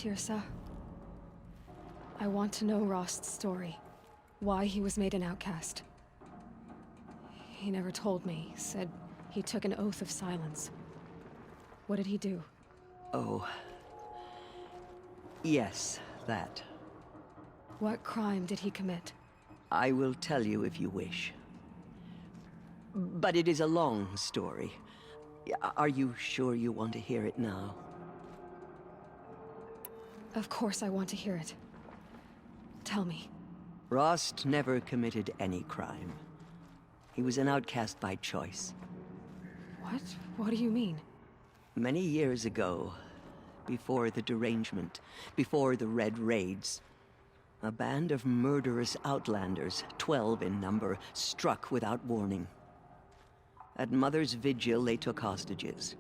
Tirsa. I want to know Rost's story. Why he was made an outcast. He never told me. Said he took an oath of silence. What did he do? Oh. Yes, that. What crime did he commit? I will tell you if you wish. But it is a long story. Are you sure you want to hear it now? Of course I want to hear it. Tell me. Rost never committed any crime. He was an outcast by choice. What? What do you mean? Many years ago, before the derangement, before the Red Raids, a band of murderous outlanders, 12 in number, struck without warning. At Mother's Vigil, they took hostages,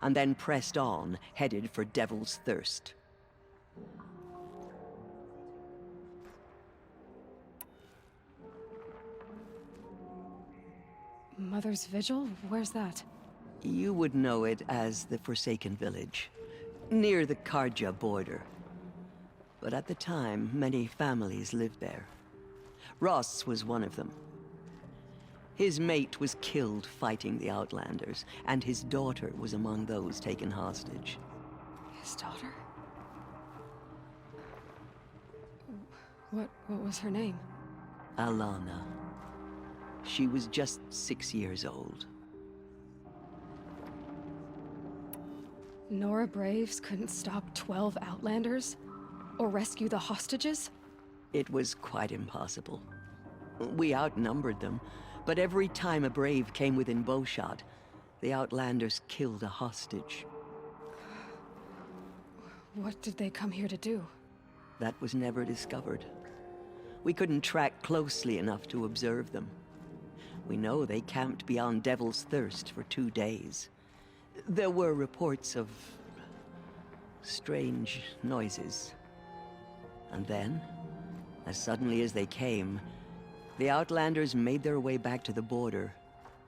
and then pressed on, headed for Devil's Thirst. Mother's Vigil? Where's that? You would know it as the Forsaken Village, near the Karja border. But at the time, many families lived there. Rost's was one of them. His mate was killed fighting the Outlanders, and his daughter was among those taken hostage. His daughter? What was her name? Alana. She was just 6 years old. Nora Braves couldn't stop 12 Outlanders? Or rescue the hostages? It was quite impossible. We outnumbered them, but every time a Brave came within bowshot, the Outlanders killed a hostage. What did they come here to do? That was never discovered. We couldn't track closely enough to observe them. We know they camped beyond Devil's Thirst for 2 days. There were reports of strange noises. And then, as suddenly as they came, the Outlanders made their way back to the border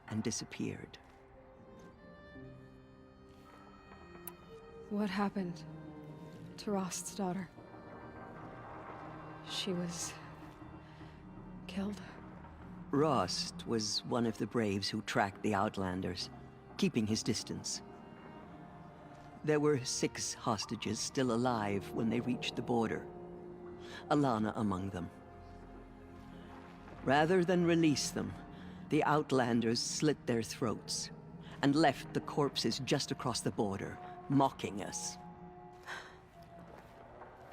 and disappeared. What happened to Rost's daughter? She was killed? Rost was one of the Braves who tracked the Outlanders, keeping his distance. There were 6 hostages still alive when they reached the border, Alana among them. Rather than release them, the Outlanders slit their throats and left the corpses just across the border, mocking us.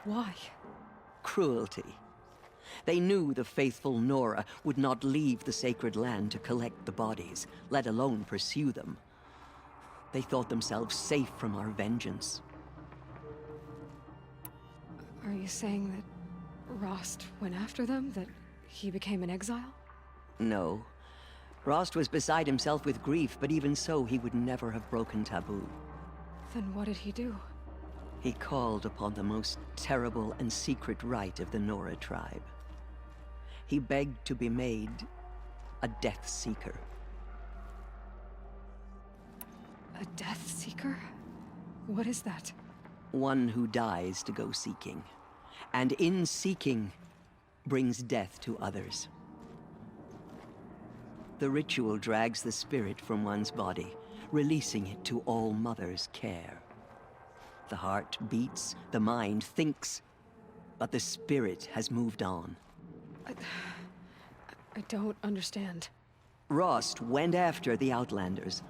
Why? Cruelty. They knew the faithful Nora would not leave the sacred land to collect the bodies, let alone pursue them. They thought themselves safe from our vengeance. Are you saying that Rost went after them? That he became an exile? No. Rost was beside himself with grief, but even so, he would never have broken taboo. Then what did he do? He called upon the most terrible and secret rite of the Nora tribe. He begged to be made a Death Seeker. A Death Seeker? What is that? One who dies to go seeking, and in seeking, brings death to others. The ritual drags the spirit from one's body, releasing it to All Mother's care. The heart beats, the mind thinks, but the spirit has moved on. I don't understand. Rost went after the Outlanders,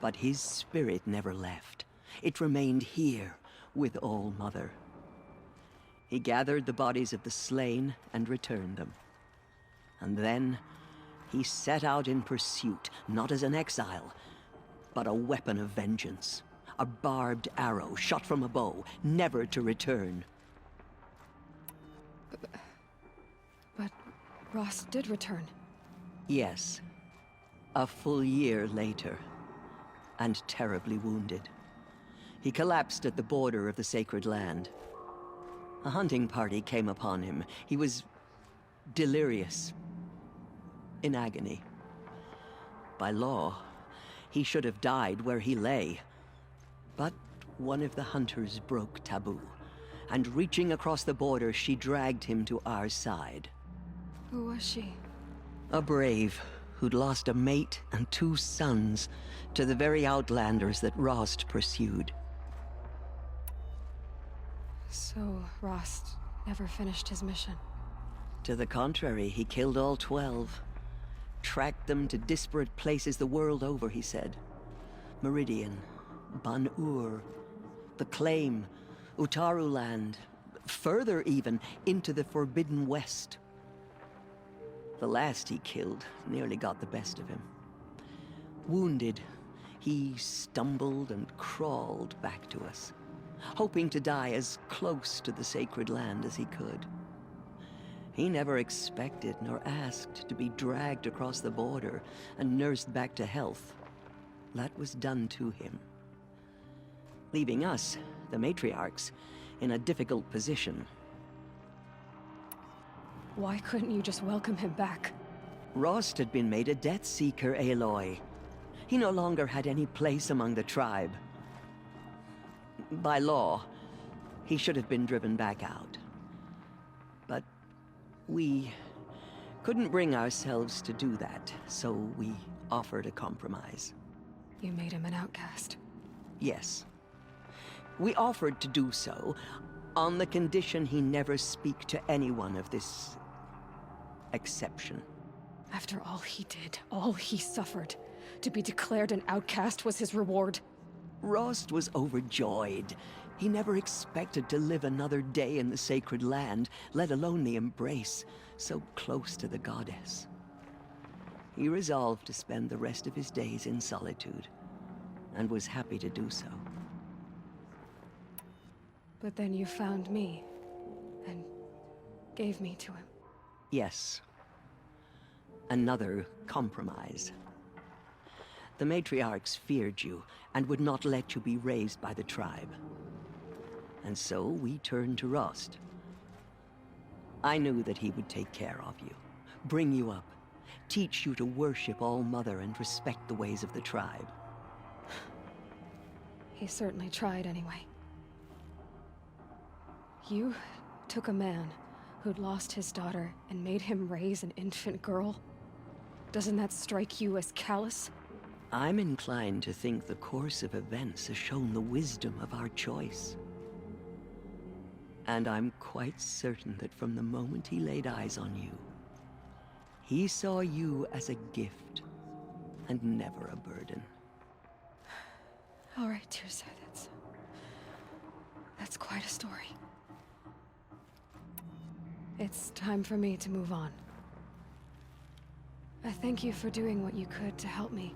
but his spirit never left. It remained here with All Mother. He gathered the bodies of the slain and returned them. And then he set out in pursuit, not as an exile, but a weapon of vengeance. A barbed arrow shot from a bow, never to return. But Rost did return. Yes. A full year later, and terribly wounded. He collapsed at the border of the sacred land. A hunting party came upon him. He was delirious, in agony. By law, he should have died where he lay. But one of the hunters broke taboo, and reaching across the border, she dragged him to our side. Who was she? A brave who'd lost a mate and 2 sons to the very outlanders that Rost pursued. So, Rost never finished his mission. To the contrary, he killed all 12. Tracked them to disparate places the world over, he said. Meridian, Ban-Ur, the Claim, Utaru land, further even, into the Forbidden West. The last he killed nearly got the best of him. Wounded, he stumbled and crawled back to us, hoping to die as close to the sacred land as he could. He never expected nor asked to be dragged across the border and nursed back to health. That was done to him, leaving us, the matriarchs, in a difficult position. Why couldn't you just welcome him back? Rost had been made a Death Seeker, Aloy. He no longer had any place among the tribe. By law, he should have been driven back out. But we couldn't bring ourselves to do that, so we offered a compromise. You made him an outcast. Yes. We offered to do so on the condition he never speak to anyone of this exception. After all he did, all he suffered, to be declared an outcast was his reward. Rost was overjoyed. He never expected to live another day in the sacred land, let alone the embrace, so close to the goddess. He resolved to spend the rest of his days in solitude, and was happy to do so. But then you found me, and gave me to him. Yes. Another compromise. The matriarchs feared you, and would not let you be raised by the tribe. And so we turned to Rost. I knew that he would take care of you, bring you up, teach you to worship All-Mother and respect the ways of the tribe. He certainly tried anyway. You took a man who'd lost his daughter and made him raise an infant girl? Doesn't that strike you as callous? I'm inclined to think the course of events has shown the wisdom of our choice. And I'm quite certain that from the moment he laid eyes on you, he saw you as a gift and never a burden. All right, Tirsa, that's quite a story. It's time for me to move on. I thank you for doing what you could to help me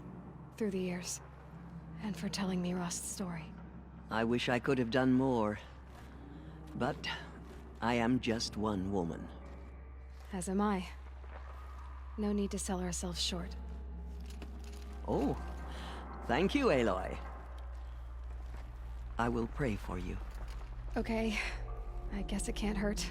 through the years, and for telling me Rost's story. I wish I could have done more, but I am just one woman. As am I. No need to sell ourselves short. Oh, thank you, Aloy. I will pray for you. Okay, I guess it can't hurt.